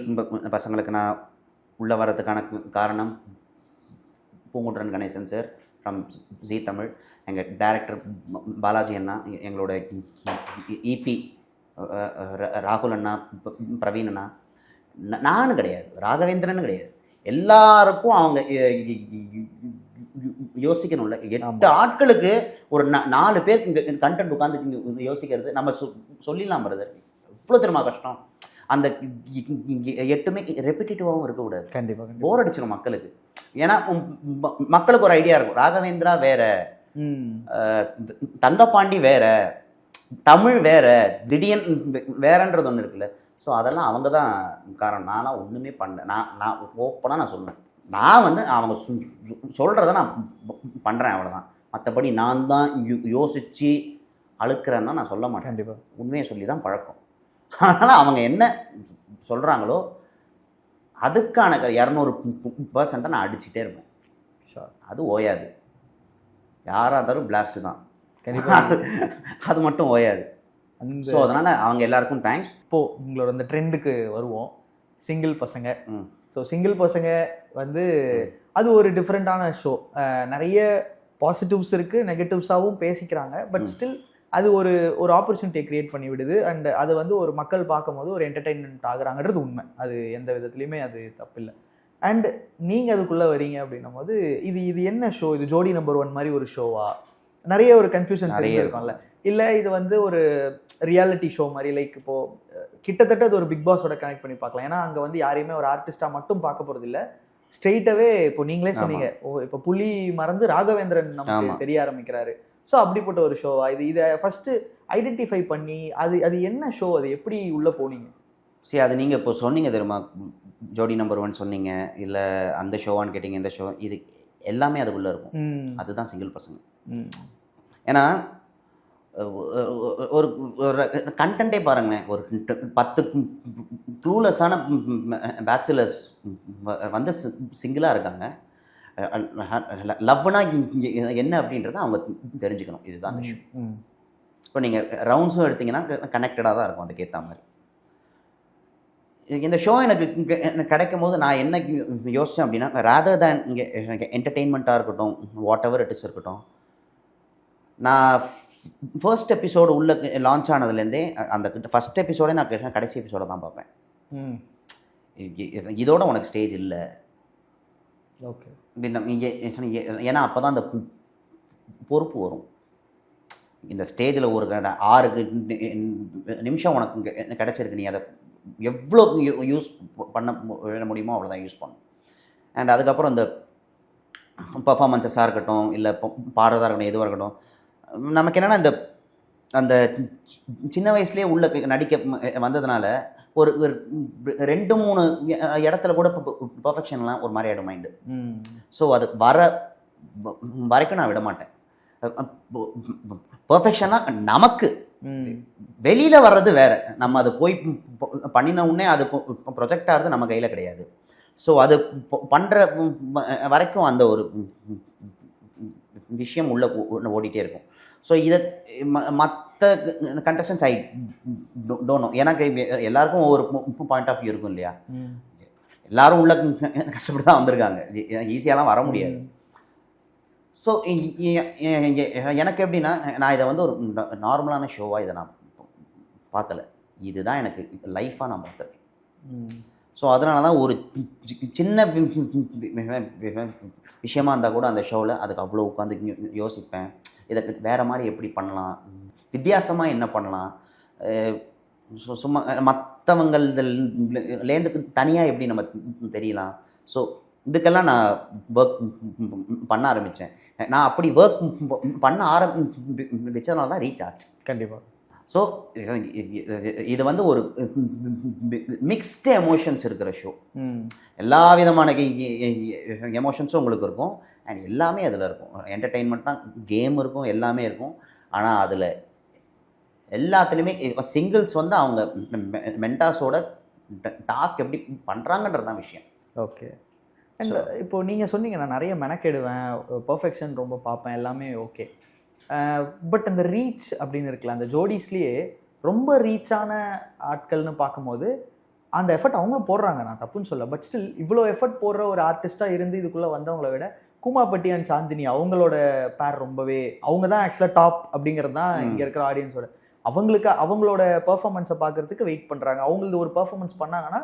பசங்களுக்கு நான் உள்ளே வர்றதுக்கான காரணம் பூங்குன்றன் கணேசன் சார் ஃப்ரம் ஜீ தமிழ், எங்கள் டைரக்டர் பாலாஜி அண்ணா, எங்களோட இபி ராகுல் அண்ணா, பிரவீன் அண்ணா, நானும் கிடையாது, ராகவேந்திரன் கிடையாது, எல்லாருக்கும் அவங்க யோசிக்கணும்ல. 8 ஆட்களுக்கு ஒரு 4 பேர் இங்கே கண்டென்ட் உட்காந்து யோசிக்கிறது நம்ம சொல்லிடலாம் பிரதர். எவ்வளோ தெரியுமா கஷ்டம். அந்த 8மே ரெப்பிட்டேட்டிவாகவும் இருக்கக்கூடாது. கண்டிப்பாக போர் அடிச்சிடும் மக்களுக்கு. ஏன்னா மக்களுக்கு ஒரு ஐடியா இருக்கும், ராகவேந்திரா வேற, தங்கப்பாண்டி வேற, தமிழ் வேற, திடீர்ன் வேறன்றது ஒன்று இருக்குல்ல. ஸோ அதெல்லாம் அவங்க தான் காரணம். நான்லாம் ஒன்றுமே பண்ணல. நான் ஓப்பனாக நான் சொல்லுவேன், நான் வந்து அவங்க சொல்கிறத நான் பண்ணுறேன், அவ்வளோதான். மற்றபடி நான் தான் யோசித்து அழுக்கிறேன்னா நான் சொல்ல மாட்டேன். கண்டிப்பாக உண்மையை சொல்லி தான் பழக்கம். அதனால் அவங்க என்ன சொல்கிறாங்களோ அதுக்கான 200% நான் அடிச்சுட்டே இருப்பேன். அது ஓயாது. யாராக இருந்தாலும் பிளாஸ்ட்டு தான். கண்டிப்பாக அது மட்டும் ஓயாது. ஸோ அதனால் அவங்க எல்லாருக்கும் தேங்க்ஸ். இப்போது உங்களோட இந்த ட்ரெண்டுக்கு வருவோம், சிங்கிள் பசங்க. ஸோ சிங்கிள் பசங்க வந்து அது ஒரு டிஃப்ரெண்ட்டான ஷோ. நிறைய பாசிட்டிவ்ஸ் இருக்குது, நெகட்டிவ்ஸாகவும் பேசிக்கிறாங்க. பட் ஸ்டில் அது ஒரு ஆப்பர்ச்சுனிட்டியை க்ரியேட் பண்ணி விடுது. அண்ட் அது வந்து ஒரு மக்கள் பார்க்கும்போது ஒரு என்டர்டெயின்மெண்ட் ஆகுறாங்கிறது உண்மை. அது எந்த விதத்துலையுமே அது தப்பில்லை. அண்ட் நீங்கள் அதுக்குள்ளே வரீங்க அப்படின்னும் போது இது என்ன ஷோ? இது ஜோடி நம்பர் 1 மாதிரி ஒரு ஷோவா? நிறைய ஒரு கன்ஃபியூஷன்ஸ் இருக்கும்ல. இல்லை இது வந்து ஒரு ரியாலிட்டி ஷோ மாதிரி, லைக் இப்போது கிட்டத்தட்ட அது ஒரு பிக் பாஸோட கனெக்ட் பண்ணி பார்க்கலாம். ஏன்னா அங்கே வந்து யாரையுமே ஒரு ஆர்டிஸ்டாக மட்டும் பார்க்க போகிறது இல்லை, ஸ்ட்ரெயிட்டாகவே இப்போ நீங்களே சொன்னீங்க, இப்போ புலி மறந்து ராகவேந்திரன் நமக்கு தெரிய ஆரம்பிக்கிறாரு. ஸோ அப்படிப்பட்ட ஒரு ஷோவா இது? இதை ஃபஸ்ட்டு ஐடென்டிஃபை பண்ணி அது என்ன ஷோ, அது எப்படி உள்ளே போனீங்க? சரி, அது நீங்கள் இப்போ சொன்னீங்க தெரியுமா, ஜோடி நம்பர் 1 சொன்னீங்க, இல்லை அந்த ஷோவான்னு கேட்டிங்க, இந்த ஷோ, இது எல்லாமே அதுக்குள்ளே இருக்கும். அதுதான் சிங்கிள் பசங்க. ஏன்னா ஒரு கண்டென்ட்டே பாருங்களேன், ஒரு 10 க்ளூலெஸ்ஸான பேச்சுலர்ஸ் வந்து சிங்கிளாக இருக்காங்க. லவ்னா என்ன அப்படின்றத அவங்க தெரிஞ்சுக்கணும். இதுதான் அந்த ஷோ. இப்போ நீங்கள் ரவுண்ட்ஸும் எடுத்திங்கன்னா கனெக்டடாக தான் இருக்கும் அதுக்கேற்ற மாதிரி. இந்த ஷோ எனக்கு கிடைக்கும் போது நான் என்ன யோசித்தேன் அப்படின்னா, ரேதர் தேன் இங்கே என்டர்டெயின்மெண்ட்டாக இருக்கட்டும், வாட் எவர் இட் இஸ் இருக்கட்டும், நான் ஃபர்ஸ்ட் எபிசோடு உள்ள லான்ச் ஆனதுலேருந்தே அந்த ஃபஸ்ட் எபிசோடே நான் கடைசி எபிசோடை தான் பார்ப்பேன். இதோட உனக்கு ஸ்டேஜ் இல்லை. ஓகே. ஏன்னா அப்போ தான் அந்த பொறுப்பு வரும். இந்த ஸ்டேஜில் ஒரு 6 நிமிஷம் உனக்கு கிடச்சிருக்கு, நீ அதை எவ்வளோ யூஸ் பண்ண முடியுமோ அவ்வளோதான் யூஸ் பண்ணும். அண்ட் அதுக்கப்புறம் இந்த பர்ஃபார்மன்ஸஸாக இருக்கட்டும், இல்லை பாடுறதா இருக்கட்டும், எதுவாக இருக்கட்டும், நமக்கு என்னென்னா இந்த அந்த சின்ன வயசுலேயே உள்ள நடிக்க வந்ததுனால ஒரு 2-3 இடத்துல கூட பர்ஃபெக்ஷன்லாம் ஒரு மாதிரி ஆகிடும் மைண்டு. ஸோ அது வரைக்கும் நான் விட மாட்டேன். பர்ஃபெக்ஷனாக நமக்கு வெளியில் வர்றது வேறு, நம்ம அதை போய் பண்ணின உடனே அது ப்ரொஜெக்ட் ஆகிறது நம்ம கையில் கிடையாது. ஸோ அது பண்ணுற வரைக்கும் அந்த ஒரு விஷயம் உள்ள ஓடிட்டே இருக்கும். ஸோ இதை மற்ற கண்டஸ்டன்ஸ் ஐ டோன்ட் நோ, எனக்கு எல்லாருக்கும் ஒவ்வொரு பாயிண்ட் ஆஃப் வியூ இருக்கும் இல்லையா. எல்லாரும் உள்ள கஷ்டப்பட்டு தான் வந்திருக்காங்க, ஈஸியாலாம் வர முடியாது. ஸோ எனக்கு எப்படின்னா, நான் இதை வந்து ஒரு நார்மலான ஷோவாக இதை நான் பார்க்கல, இதுதான் எனக்கு லைஃபாக நான் பார்த்துருக்கேன். ஸோ அதனால தான் ஒரு சின்ன விஷயமா இருந்தால் கூட அந்த ஷோவில் அதுக்கு அவ்வளோ உட்காந்து யோசிப்பேன், இதை வேறு மாதிரி எப்படி பண்ணலாம், வித்தியாசமாக என்ன பண்ணலாம், சும்மா மற்றவங்கள்லேருந்து தனியாக எப்படி நம்ம தெரியலாம். ஸோ இதுக்கெல்லாம் நான் ஒர்க் பண்ண ஆரம்பித்தேன். நான் அப்படி ஒர்க் பண்ண ஆரம்பித்ததுனால தான் ரீச் ஆச்சு. கண்டிப்பாக. ஸோ இது வந்து ஒரு மிக்ஸ்டு எமோஷன்ஸ் இருக்கிற ஷோ. எல்லா விதமான எமோஷன்ஸும் உங்களுக்கு இருக்கும், அண்ட் எல்லாமே அதில் இருக்கும். என்டர்டெயின்மெண்ட்னா கேம் இருக்கும், எல்லாமே இருக்கும். ஆனால் அதில் எல்லாத்துலேயுமே சிங்கிள்ஸ் வந்து அவங்க மென்டாஸோட டாஸ்க் எப்படி பண்ணுறாங்கன்றது தான் விஷயம். ஓகே. அண்ட் இப்போது நீங்கள் சொன்னீங்க, நான் நிறைய மெனக்கெடுவேன், பர்ஃபெக்ஷன் ரொம்ப பார்ப்பேன், எல்லாமே ஓகே. பட் அந்த ரீச் அப்படின்னு இருக்குல்ல, அந்த ஜோடிஸ்லேயே ரொம்ப ரீச்சான ஆட்கள்னு பார்க்கும்போது அந்த எஃபர்ட் அவங்களும் போடுறாங்க, நான் தப்புன்னு சொல்ல. பட் ஸ்டில் இவ்வளோ எஃபர்ட் போடுற ஒரு ஆர்டிஸ்ட்டாக இருந்து இதுக்குள்ளே வந்தவங்கள விட கூமாப்பட்டி அண்ட் சாந்தினி அவங்களோட பேர் ரொம்பவே, அவங்க தான் ஆக்சுவலாக டாப் அப்படிங்கிறது தான் இங்கே இருக்கிற ஆடியன்ஸோட. அவங்களோட பெர்ஃபார்மன்ஸை பார்க்கறதுக்கு வெயிட் பண்ணுறாங்க. அவங்களது ஒரு பெர்ஃபார்மன்ஸ் பண்ணாங்கன்னா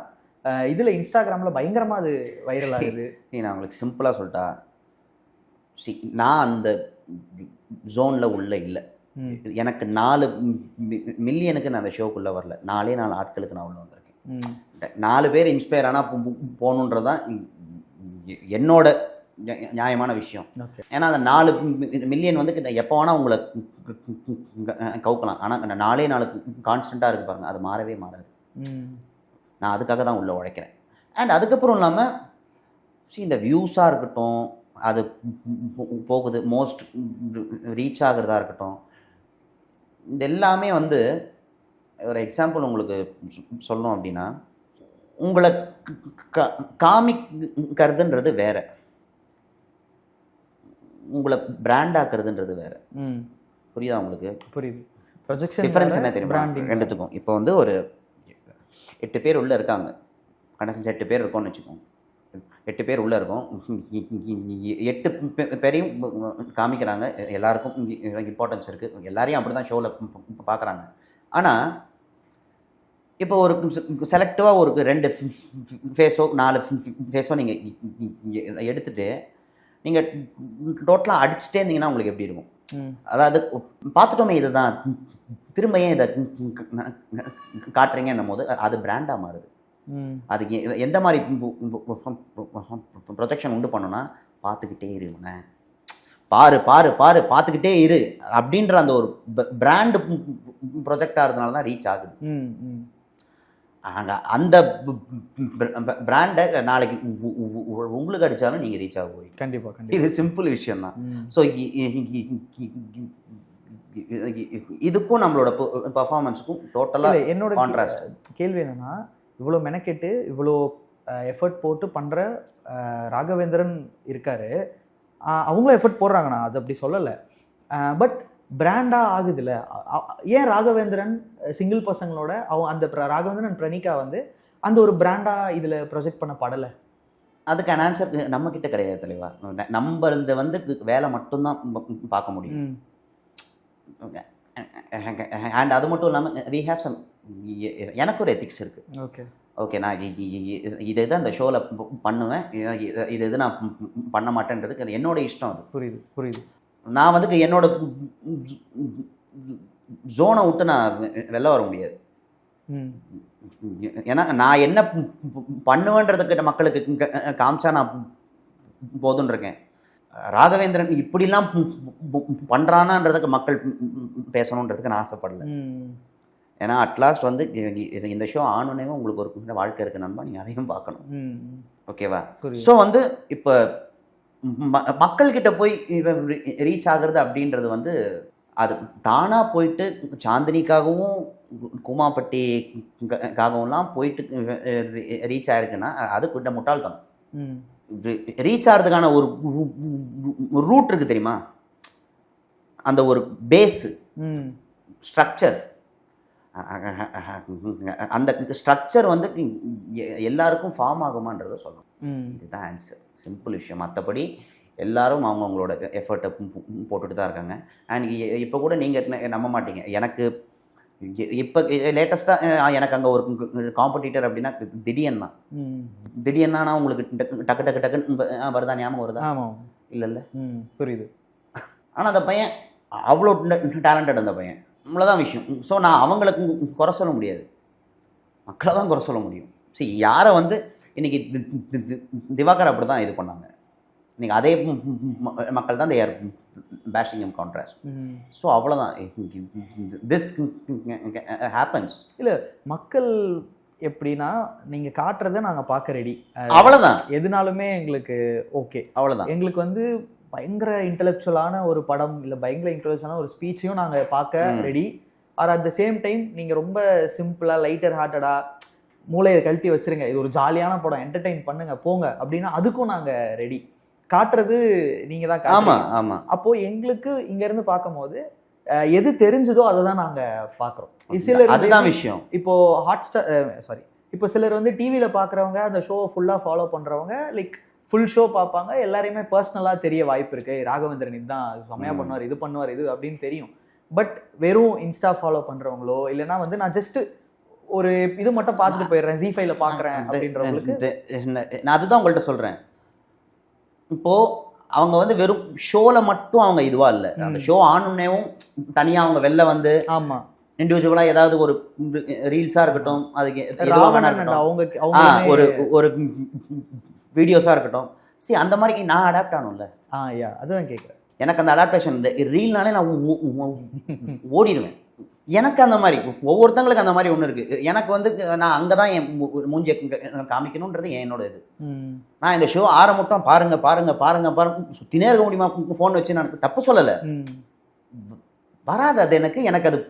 இதில் இன்ஸ்டாகிராமில் பயங்கரமாக அது வைரல் ஆகுது. நான் உங்களுக்கு சிம்பிளாக சொல்லிட்டா, நான் அந்த ஜோனில் உள்ள இல்லை. எனக்கு 4 மில்லியனுக்கு நான் அந்த ஷோக்குள்ளே வரல, 4 ஆட்களுக்கு நான் உள்ள வந்திருக்கேன். 4 பேர் இன்ஸ்பயர் ஆனால் போகணுன்றதான் என்னோட நியாயமான விஷயம். ஏன்னா அந்த 4 மில்லியன் வந்து எப்போ வேணால் உங்களை கவுக்கலாம், ஆனால் அந்த 4 கான்ஸ்டண்ட்டாக இருக்கு பாருங்கள், அது மாறவே மாறாது. நான் அதுக்காக தான் உள்ளே உழைக்கிறேன். அண்ட் அதுக்கப்புறம் இல்லாமல் இந்த வியூஸாக இருக்கட்டும், அது போகுது, மோஸ்ட் ரீச் ஆகிறதா இருக்கட்டும், இது எல்லாமே வந்து ஒரு எக்ஸாம்பிள் உங்களுக்கு சொல்லணும் அப்படின்னா, உங்களை காமிக்கிறதுன்றது வேறு, உங்களை பிராண்ட் ஆக்குறதுன்றது வேறு. புரியுதா உங்களுக்கு? புரியுது. ப்ரொஜெக்ஷன் டிஃபரன்ஸ் என்ன தெரியுமா ரெண்டுத்துக்கும்? இப்போ வந்து ஒரு 8 பேர் உள்ளே இருக்காங்க, கண்டஸ்டன்ஸ் 8 பேர் இருக்கோன்னு வச்சுக்கோங்க. 8 பேர் உள்ளே இருக்கோம், 8 பேரையும் காமிக்கிறாங்க, எல்லாருக்கும் இம்பார்ட்டன்ஸ் இருக்குது, எல்லாரையும் அப்படி தான் ஷோவில் பார்க்குறாங்க. ஆனால் இப்போ ஒரு செலக்டிவாக ஒரு 2 ஃபேஸோ 4 ஃபேஸோ நீங்கள் எடுத்துகிட்டு நீங்கள் டோட்டலாக அடிச்சுட்டே இருந்தீங்கன்னா உங்களுக்கு எப்படி இருக்கும்? அதாவது பார்த்துட்டோமே இதை தான் திரும்ப ஏன் இதை காட்டுறீங்கன்னும் போது அது பிராண்டாக மாறுது. அதுக்கு எந்த மாதிரி ப்ரொஜெக்ஷன் உண்டு பண்ணோன்னா, பார்த்துக்கிட்டே இருங்க, பாரு பாரு பாரு பார்த்துக்கிட்டே இரு அப்படின்ற அந்த ஒரு பிராண்டு ப்ரொஜெக்டாக இருந்தனால தான் ரீச் ஆகுது. அந்த பிராண்டை நாளைக்கு உங்களுக்கு அடித்தாலும் நீங்கள் ரீச் ஆக போய் கண்டிப்பாக. இது சிம்பிள் விஷயம் தான். ஸோ இதுக்கும் நம்மளோட பர்ஃபார்மன்ஸுக்கும் டோட்டலாக என்னோட கான்ட்ராஸ்ட். கேள்வி என்னன்னா, இவ்வளோ மெனக்கெட்டு இவ்வளோ எஃபர்ட் போட்டு பண்ணுற ராகவேந்திரன் இருக்காரு, அவங்களும் எஃபர்ட் போடுறாங்கண்ணா, அது அப்படி சொல்லலை. பட் பிராண்டாக ஆகுதுல்ல, ஏன் ராகவேந்திரன் சிங்கிள் பசங்களோட அந்த ராகவேந்திரன் அண்ட் பிரணிகா வந்து அந்த ஒரு பிராண்டாக இதில் ப்ரொஜெக்ட் பண்ண படலை? அதுக்கான ஆன்சர் நம்மக்கிட்ட கிடையாது தலைவா. நம்மளது வந்து வேலை மட்டும்தான் பார்க்க முடியும். அண்ட் அது மட்டும் இல்லாமல் வி ஹேவ் சம், எனக்கு ஒரு எத்திக்ஸ் இருக்குது. ஓகே, நான் இது இது அந்த ஷோவில் பண்ணுவேன், இது நான் பண்ண மாட்டேன்றதுக்கு என்னோட இஷ்டம். அது புரியுது. நான் வந்துட்டு என்னோட ஜோனை விட்டு நான் வெளில வர முடியாது. ஏன்னா நான் என்ன பண்ணுவேன்றதுக்கிட்ட மக்களுக்கு காமிச்சா நான் போதுன்னு இருக்கேன். ராகவேந்திரன் இப்படிலாம் பண்ணுறானான்றதுக்கு மக்கள் பேசணுன்றதுக்கு நான் ஆசைப்படலை. ஏன்னா அட்லாஸ்ட் வந்து இந்த ஷோ ஆனோனே உங்களுக்கு ஒரு வாழ்க்கை இருக்கு நண்பா, நீங்கள் அதையும் பார்க்கணும். ஓகேவா? ஸோ வந்து இப்போ மக்கள்கிட்ட போய் ரீச் ஆகுறது அப்படின்றது வந்து அது தானாக போயிட்டு சாந்தினிக்காகவும் கூமாப்பட்டிக்காகவும்லாம் போயிட்டு ரீச் ஆயிருக்குன்னா அது கொஞ்சம் முட்டாள்தனம். ரீச் ஆகிறதுக்கான ஒரு ரூட் இருக்குது தெரியுமா? அந்த ஒரு பேஸு ஸ்ட்ரக்சர், அந்த ஸ்ட்ரக்சர் வந்து எல்லாருக்கும் ஃபார்ம் ஆகுமான்றதை சொல்லணும். இதுதான் ஆன்சர், சிம்பிள் விஷயம். மற்றபடி எல்லாரும் அவங்கவுங்களோட எஃபர்ட்டை போட்டுட்டு தான் இருக்காங்க. அண்ட் இப்போ கூட நீங்கள் நம்ப மாட்டீங்க, எனக்கு இப்போ லேட்டஸ்ட்டாக எனக்கு அங்கே ஒரு காம்படிட்டர் அப்படின்னா திடீர்னா உங்களுக்கு டக்கு டக்கு டக்குன்னு வருதா? ஞாபகம் வருதா? இல்லை புரியுது. ஆனால் அந்த பையன் அவ்வளோ டேலண்டட், அந்த பையன். இவ்வளோதான் விஷயம். ஸோ நான் அவங்களுக்கு குறை சொல்ல முடியாது, மக்களை தான் குறை சொல்ல முடியும். சரி, யாரை வந்து இன்றைக்கி திவாகர் அப்படி தான் இது பண்ணாங்க, இன்றைக்கி அதே மக்கள் தான் தேர் பேஷிங் இன் கான்ட்ராஸ்ட். ஸோ அவ்வளோதான், திஸ் ஹேப்பன்ஸ். இல்லை, மக்கள் எப்படின்னா நீங்கள் காட்டுறதை நாங்கள் பார்க்க ரெடி, அவ்வளோதான். எதுனாலுமே எங்களுக்கு ஓகே, அவ்வளோதான். எங்களுக்கு வந்து பயங்கர இன்டெலெக்சுவலான ஒரு படம் இல்லை பயங்கர இன்டெலெக்சுவலான ஒரு ஸ்பீச்சையும் நாங்கள் பார்க்க ready. Or at the same time நீங்கள் ரொம்ப சிம்பிளாக லைட்டர் ஹார்ட்டடாக மூளையை கழட்டி வச்சுருங்க, இது ஒரு ஜாலியான படம், என்டர்டெயின் பண்ணுங்க போங்க அப்படின்னா அதுக்கும் நாங்கள் ரெடி. காட்டுறது நீங்கள் தான். ஆமாம் ஆமாம். அப்போது எங்களுக்கு இங்கேருந்து பார்க்கும்போது எது தெரிஞ்சதோ அதை தான் நாங்கள் பார்க்குறோம். சிலர் அதுதான் விஷயம். இப்போது ஹாட்ஸ்டார் இப்போ சிலர் வந்து டிவியில் பார்க்குறவங்க அந்த ஷோவை ஃபுல்லாக ஃபாலோ பண்ணுறவங்க லைக் ஃபுல் ஷோ பார்ப்பாங்க, எல்லாரையுமே பர்சனலாக தெரிய வாய்ப்பு இருக்குது. ராகவேந்திரன் இதுதான் செமையாக பண்ணுவார், இது பண்ணுவார், இது அப்படின்னு தெரியும். பட் வெறும் இன்ஸ்டா ஃபாலோ பண்ணுறவங்களோ இல்லைனா வந்து நான் ஜஸ்ட்டு ஒரு இது மட்டும் பார்த்துட்டு போயிடுறேன், ஜி5ல பார்க்குறேன் அப்படின்றவங்களுக்கு நான் அதுதான் உங்கள்கிட்ட சொல்கிறேன். இப்போது அவங்க வந்து வெறும் ஷோவில் மட்டும் அவங்க இதுவாக இல்லை, அந்த ஷோ ஆனுன்னேவும் தனியாக அவங்க வெளில வந்து ஆமாம் இண்டிவிஜுவலாக ஏதாவது ஒரு ரீல்ஸாக இருக்கட்டும், அதுக்கு ஒரு ஒரு வீடியோஸாக இருக்கட்டும், அந்த மாதிரி நான் அடாப்ட் ஆகணும்ல. அதுதான் கேட்குறேன். எனக்கு அந்த அடாப்டேஷன் ரீல்னாலே நான் ஓடிடுவேன். எனக்கு அந்த மாதிரி ஒவ்வொருத்தங்களுக்கு அந்த மாதிரி ஒன்று இருக்குது. எனக்கு வந்து நான் அங்கே தான் என் மூஞ்சியை காமிக்கணுன்றது என்னோட இது. நான் இந்த ஷோ ஆரம்பிட்டோம் பாருங்க பாருங்க பாருங்க பாருங்க சுற்றினே இருக்க முடியுமா? ஃபோன் வச்சு நான் தப்பு சொல்லலை, வராது அது எனக்கு அது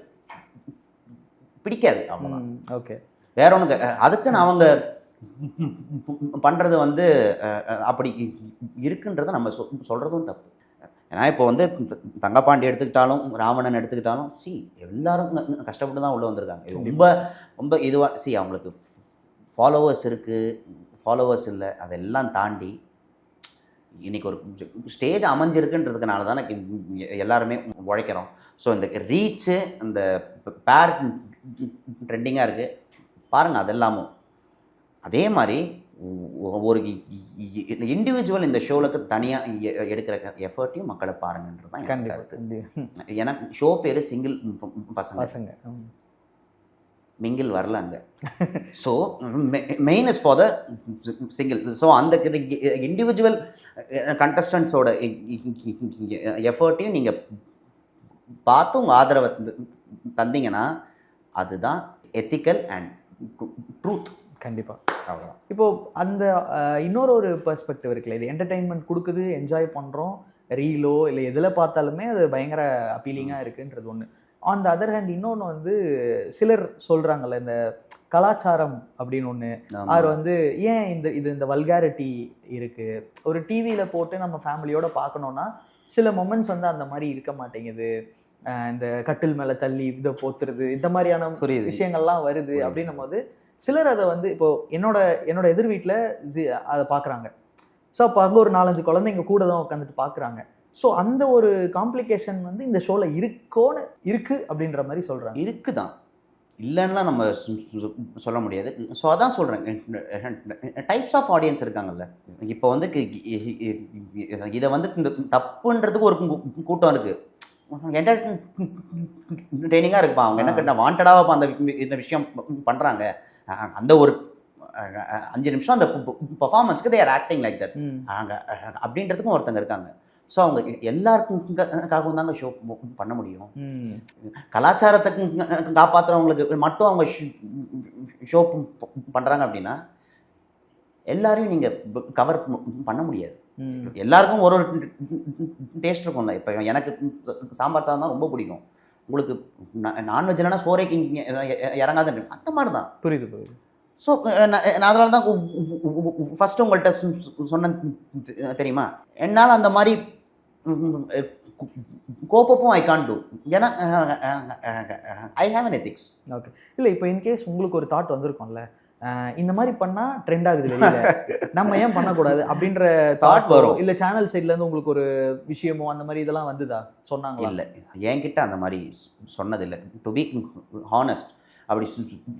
பிடிக்காது. அவ்வளோதான். ஓகே, வேற ஒன்று அதுக்குன்னு அவங்க பண்ணுறது வந்து அப்படி இருக்குன்றதை நம்ம சொல்கிறதும் தப்பு. ஏன்னா இப்போ வந்து தங்கப்பாண்டி எடுத்துக்கிட்டாலும் ராவணன் எடுத்துக்கிட்டாலும் எல்லாரும் கஷ்டப்பட்டு தான் உள்ளே வந்திருக்காங்க. ரொம்ப ரொம்ப இதுவாக அவங்களுக்கு ஃபாலோவர்ஸ் இருக்குது, ஃபாலோவர்ஸ் இல்லை, அதெல்லாம் தாண்டி இன்றைக்கி ஒரு ஸ்டேஜ் அமைஞ்சிருக்குன்றதுனால தானே எல்லாருமே உழைக்கிறோம். ஸோ இந்த ரீச்சு இந்த பேர் ட்ரெண்டிங்காக இருக்குது பாருங்கள். அதெல்லாமும் அதே மாதிரி ஒரு இண்டிவிஜுவல் இந்த ஷோவுக்கு தனியாக எடுக்கிற எஃபர்ட்டையும் மக்களை பாருங்கன்றது தான் என் கருத்து. எனக்கு ஷோ பேர் சிங்கிள் பசங்க, மிங்கிள் வரல அங்கே. So main is for the single. So அந்த இண்டிவிஜுவல் கண்டஸ்டன்ஸோட எஃபர்ட்டையும் நீங்கள் பார்த்து உங்கள் ஆதரவை தந்தீங்கன்னா அதுதான் எத்திக்கல் அண்ட் ட்ரூத். கண்டிப்பாக, அவ்வளோதான். இப்போது அந்த இன்னொரு பெர்ஸ்பெக்டிவ் இருக்குல்ல, இது என்டர்டெயின்மெண்ட் கொடுக்குது, என்ஜாய் பண்ணுறோம், ரீலோ இல்லை எதில் பார்த்தாலுமே அது பயங்கர அப்பீலிங்காக இருக்குன்றது ஒன்று. ஆன் த அதர் ஹேண்ட் இன்னொன்று வந்து சிலர் சொல்கிறாங்கல்ல, இந்த கலாச்சாரம் அப்படின்னு ஒன்று, அவர் வந்து ஏன் இந்த வல்காரிட்டி இருக்குது, ஒரு டிவியில் போட்டு நம்ம ஃபேமிலியோடு பார்க்கணுன்னா சில மொமெண்ட்ஸ் வந்து அந்த மாதிரி இருக்க மாட்டேங்குது, இந்த கட்டில் மேலே தள்ளி இதை போத்துறது, இந்த மாதிரியான விஷயங்கள்லாம் வருது அப்படின்னும் போது சிலர் அதை வந்து இப்போது என்னோட எதிர் வீட்டில் அதை பார்க்குறாங்க. ஸோ அப்போ அங்கே ஒரு 4-5 குழந்தைங்க கூட தான் உட்காந்துட்டு பார்க்குறாங்க. ஸோ அந்த ஒரு காம்ப்ளிகேஷன் வந்து இந்த ஷோவில் இருக்குது அப்படின்ற மாதிரி சொல்கிறாங்க. இருக்குதான், இல்லைன்னா நம்ம சொல்ல முடியாது. ஸோ அதான் சொல்கிறேன், டைப்ஸ் ஆஃப் ஆடியன்ஸ் இருக்காங்கல்ல. இப்போ வந்து இதை வந்து இந்த தப்புன்றதுக்கு ஒரு கூட்டம் இருக்குது, என்டர்டெய்னிங்காக இருக்குப்பா, அவங்க என்ன கேட்டால் வாண்டடாக அந்த இந்த விஷயம் பண்ணுறாங்க, அந்த ஒரு 5 நிமிஷம் அந்த பர்ஃபார்மன்ஸ்க்கு they are acting like that அப்படின்றதுக்கும் ஒருத்தங்க இருக்காங்க. ஸோ அவங்க எல்லாருக்காகவும் தாங்க ஷோ பண்ண முடியும். கலாச்சாரத்தை காப்பாற்றுறவங்களுக்கு மட்டும் அவங்க ஷோ பண்ணுறாங்க அப்படின்னா எல்லாரையும் நீங்கள் கவர் பண்ண முடியாது. எல்லாருக்கும் ஒரு டேஸ்ட் இருக்கும்ல. இப்போ எனக்கு சாம்பார் சாதம் தான் ரொம்ப பிடிக்கும், உங்களுக்கு நான்வெஜ் இல்லைன்னா சோறைக்கு இறங்காத அந்த மாதிரி தான். புரியுது புரியுது. ஸோ நான் அதனால தான் ஃபஸ்ட்டு உங்கள்கிட்ட சொன்ன தெரியுமா, என்னால் அந்த மாதிரி கோப்பப்பும் ஐ கான் டூ, ஏன்னா I have an ethics. Okay. இல்லை இப்போ இன்கேஸ் உங்களுக்கு ஒரு தாட் வந்திருக்கும்ல, இந்த மாதிரி பண்ணால் ட்ரெண்ட் ஆகுது வெளியில், நம்ம ஏன் பண்ணக்கூடாது அப்படின்ற தாட் வரும். இல்லை சேனல் சைட்லேருந்து உங்களுக்கு ஒரு விஷயமோ அந்த மாதிரி இதெல்லாம் வந்துதா, சொன்னாங்க? இல்லை, என்கிட்ட அந்த மாதிரி சொன்னதில்லை. டு பி ஹானஸ்ட், அப்படி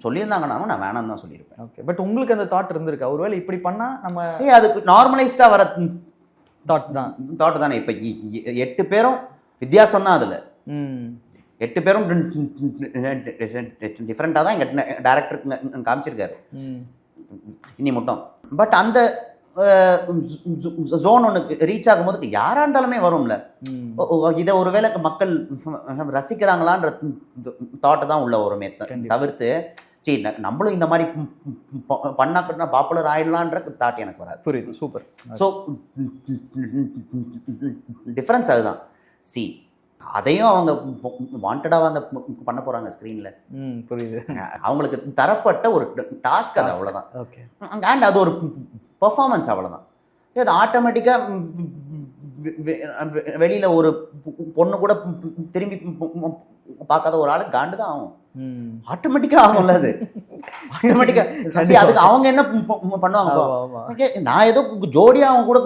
சொல்லியிருந்தாங்கன்னாலும் நான் வேணாம் தான் சொல்லியிருப்பேன். ஓகே. பட் உங்களுக்கு அந்த தாட் இருந்திருக்கா, ஒருவேளை இப்படி பண்ணால் நம்ம அதுக்கு நார்மலைஸ்டாக வர தாட் தானே. இப்போ 8 பேரும் வித்தியாசம் தான் அதில். 8 பேரும் டிஃப்ரெண்ட்டாக தான் எங்கள் டேரக்டர் காமிச்சிருக்காரு இன்னி மட்டும். பட் அந்த ஜோன் ஒன்று ரீச் ஆகும்போது யாராக இருந்தாலுமே வரும்ல, இதை ஒருவேளை மக்கள் ரசிக்கிறாங்களான்ற தாட்டை தான் உள்ள வருமே தவிர்த்து சரி நம்மளும் இந்த மாதிரி பண்ணா பாப்புலர் ஆயிடலான்ற தாட் எனக்கு வராது. புரியுது. சூப்பர். ஸோ டிஃப்ரென்ஸ் அதுதான். சி அதையும் அவங்க வாண்டடாக அந்த பண்ண போகிறாங்க ஸ்க்ரீனில். புரியுது. அவங்களுக்கு தரப்பட்ட ஒரு டாஸ்க் அது, அவ்வளோதான். ஓகே. அண்ட் அது ஒரு பர்ஃபார்மன்ஸ், அவ்வளோதான். அது ஆட்டோமேட்டிக்காக வெளியில் ஒரு பொண்ணு கூட திரும்பி பார்க்காத ஒரு ஆளுக்கு காண்டு தான் ஆகும். ஆட்டோமேட்டிக்காக ஆகும்ல அது. ஆட்டோமேட்டிக்காக அதுக்கு அவங்க என்ன பண்ணுவாங்க, நான் ஏதோ ஜோடியாக அவங்க கூட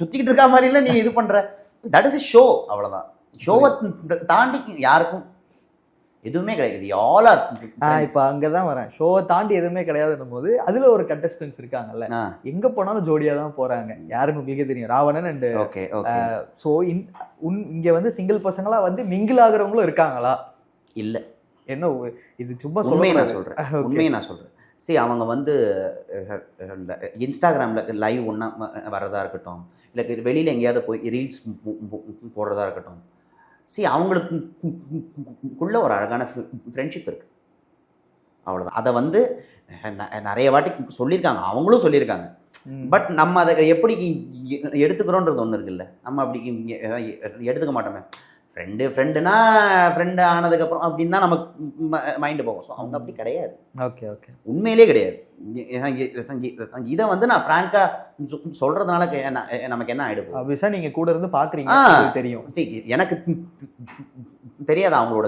சுற்றிக்கிட்டு இருக்கா மாதிரி இல்லை நீ இது பண்ணுற, தட் இஸ் எ ஷோ, அவ்வளோதான். ஷோவை தாண்டி யாருக்கும் எதுவுமே கிடையாது. ஆல் ஆர் இப்போ அங்கே தான் வரேன். ஷோவை தாண்டி எதுவுமே கிடையாதுன்னும் போது அதில் ஒரு கண்டஸ்டன்ஸ் இருக்காங்கல்ல, எங்கே போனாலும் ஜோடியாக தான் போகிறாங்க. யாருன்னு உங்களுக்கே தெரியும், ராவணன் அண்ட். ஓகே. ஸோ இங்கே வந்து சிங்கிள் பசங்களாக வந்து மிங்கிள் ஆகிறவங்களும் இருக்காங்களா? இல்லை. என்ன இது சும்மா உண்மையை நான் சொல்கிறேன். சரி, அவங்க வந்து இன்ஸ்டாகிராமில் லைவ் ஒன்றா வர்றதா இருக்கட்டும், இல்லை வெளியில் எங்கேயாவது போய் ரீல்ஸ் போடுறதா இருக்கட்டும், சரி அவங்களுக்குள்ள ஒரு அழகான ஃப்ரெண்ட்ஷிப் இருக்குது, அவ்வளோதான். அதை வந்து நிறைய வாட்டி சொல்லியிருக்காங்க, அவங்களும் சொல்லியிருக்காங்க. பட் நம்ம அதை எப்படி எடுத்துக்கிறோன்றது ஒன்று இருக்குல்ல, நம்ம அப்படி எடுத்துக்க மாட்டோமே. ஃப்ரெண்டுனா ஃப்ரெண்டு ஆனதுக்கப்புறம் அப்படின்னு தான் நமக்கு மைண்டு போகும். ஸோ அவங்க அப்படி கிடையாது. ஓகே. உண்மையிலே கிடையாது. இதை வந்து நான் ஃப்ராங்காக சொல்கிறதுனால நமக்கு என்ன ஆகிடும், ஆப்வியஸாக நீங்கள் கூட இருந்து பார்க்குறீங்க, தெரியும். சரி, எனக்கு தெரியாது அவங்களோட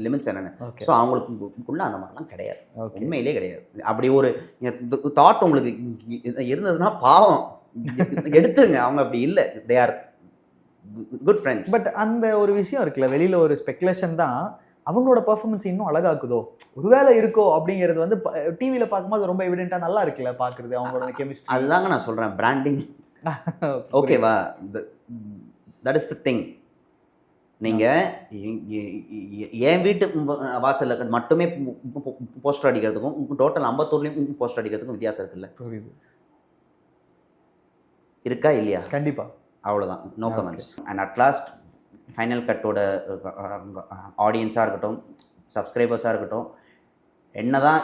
லிமிட்ஸ் என்னென்னு. ஸோ அவங்களுக்குள்ள அந்த மாதிரிலாம் கிடையாது, உண்மையிலே கிடையாது. அப்படி ஒரு தாட் உங்களுக்கு இருந்ததுன்னா பாவம் எடுத்துருங்க. அவங்க அப்படி இல்லை, they are good friends. But அந்த ஒரு விஷயம் இருக்குல்ல, வெளியில் ஒரு ஸ்பெகுலேஷன் தான் அவங்களோட பெர்ஃபார்மன்ஸ் இன்னும் அழகாக்குதோ, ஒருவேளை இருக்கோ அப்படிங்கிறது வந்து டிவியில் பார்க்கும்போது ரொம்ப எவிடென்ட்டாக நல்லா இருக்குல்ல பார்க்குறது, அவங்களோட கெமிஸ்ட்ரி. அதுதாங்க நான் சொல்கிறேன், பிராண்டிங். ஓகேவா, தட் இஸ் த திங். நீங்கள் என் வீட்டு வாசலில் மட்டுமே போஸ்டர் அடிக்கிறதுக்கும் டோட்டல் 54 போஸ்டர் அடிக்கிறதுக்கும் வித்தியாசம் இருக்குல்ல. புரியுது. இருக்கா இல்லையா? கண்டிப்பாக. அவ்வளோதான், no comments. And at last final கட்டோட ஆடியன்ஸாக இருக்கட்டும், சப்ஸ்கிரைபர்ஸாக இருக்கட்டும், என்ன தான்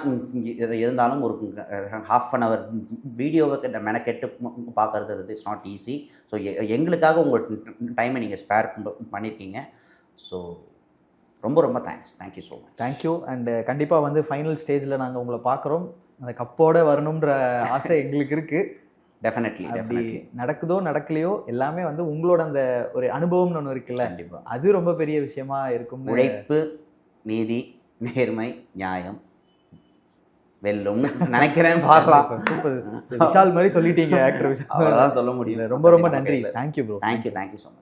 இருந்தாலும் ஒரு ½ வீடியோவை மெனக்கெட்டு பார்க்குறது இட்ஸ் நாட் ஈஸி. ஸோ எங்களுக்காக உங்கள் டைமை நீங்கள் ஸ்பேர் பண்ணியிருக்கீங்க. ஸோ ரொம்ப ரொம்ப thank you so much. Thank you. And கண்டிப்பாக வந்து ஃபைனல் ஸ்டேஜில் நாங்கள் உங்களை பார்க்குறோம். அந்த கப்போடு வரணுன்ற ஆசை எங்களுக்கு இருக்குது. டெஃபினெட்லி நடக்குதோ நடக்கலையோ எல்லாமே வந்து உங்களோட அந்த ஒரு அனுபவம்னு ஒன்று இருக்குல்ல, கண்டிப்பாக அது ரொம்ப பெரிய விஷயமா இருக்கும். உழைப்பு, நீதி, நேர்மை, நியாயம் வெல்லும் நினைக்கிறேன். பார்க்கலாம். விஷால் மாதிரி சொல்லிட்டீங்க, ஆக்டர் விஷால். அவ்வளோதான் சொல்ல முடியல. ரொம்ப ரொம்ப நன்றி. Thank you bro. Thank you so much.